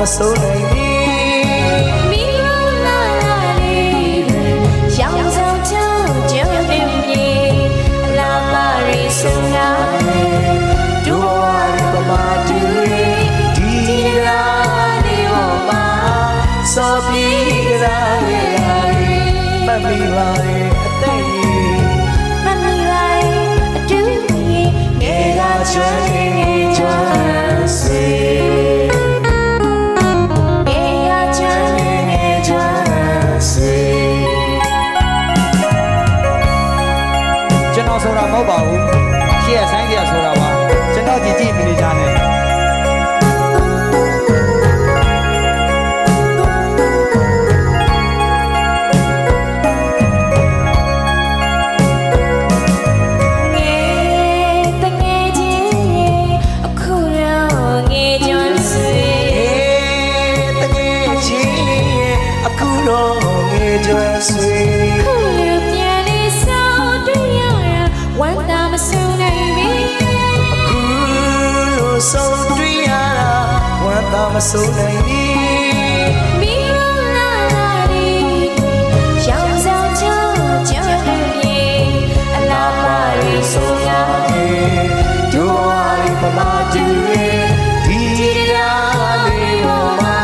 မစိုးနိုင်ဘူးမိလုံးလာလာလေးတွေရောင်စုံချောင်းကျုံပြင်းပြေလာပါရီဆုံးလာဒူဝါရီပမာတူဒီရာလေးဝပါစောပြေရာလေးမမီပါရဲ့အသက်ကြီးမမီပါရဲ့အတူကြီးငယ်ကချွေချွေစေဆိုတာမဟုတ်ပါဘူးရှေ့ကဆိုင်းကြဆိုတာပါကျွန်တော်ကြည့်ပြီးနေကြတယ်မစိုးနိုင်ဘူးမိလုံးလာလာလေးတွေရောင်စုံချောင်းကျုံပြေအလားပါရီဆိုလာဒူဝါရီပမာတူဒီရာလေးဝမှာ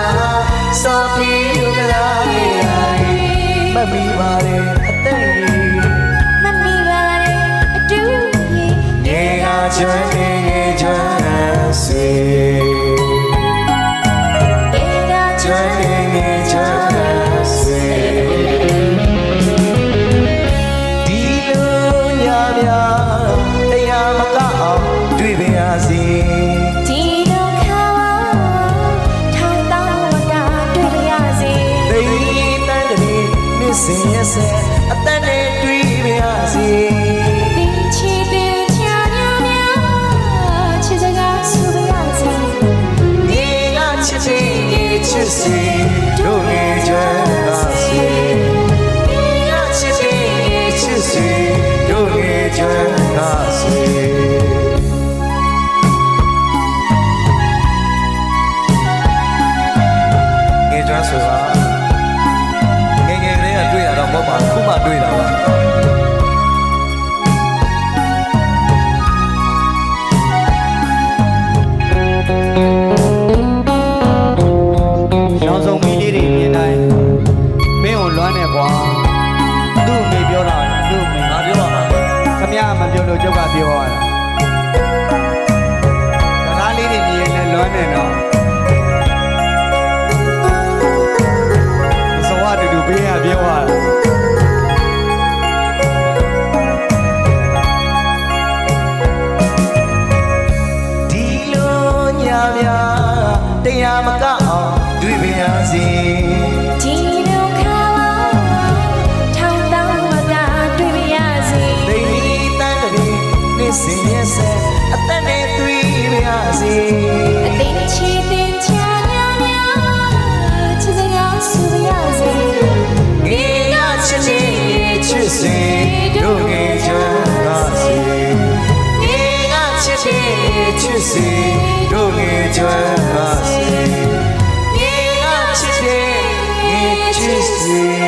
စောပြေကလာလေးမမီပါရဲ့အသက်ကြီးမမီပါရဲ့အတူကြီးငယ်ကချွေချွေစေစင်ရစေအတန်းနဲ့တွေ့ပါစေဒီချီတဲ့ချာညာညာချစ်စကားဆိုပါစေဒီကချစ်တဲ့ချစ်စီတို့ငယ်ချမ်းပါစေဒီကချစ်တဲ့ချစ်စီတို့ငယ်ချမ်းပါစေငယ်ချမ်းဆိုတာတွေ့ရတော့မဟုတ်ပါဘူးခုမှတွေ့တာပါရောင်စုံမီလေးတွေမြင်တိုင်းမင်းကိုလွမ်းနေကွာသူ့အမေပြောတာသူ့အမေငါပြောပါခမရမပြောလို့ကျုပ်ကပြောရတာစကားလေးတွေမြင်ရင်လည်းလွမ်းနေတော့တူပေးရပြောရဒီလိုညများတရားမကအောင်တွေ့ပါရစေဒီလိုခါပါထောင်တောင်းမကတွေ့ပါရစေသိတန်းကလေးနေစင်ရဲ့ဆဲအသက်နဲ့တွေ့ပါရစေအသိချီတင်ချာညာညာချစ်စကားဆိုပါရစေချစ်စေတို့ငယ်ချမ်းသာစေဒီကချစ်စေတို့ငယ်ချမ်းသာစေဒီကချစ်စေ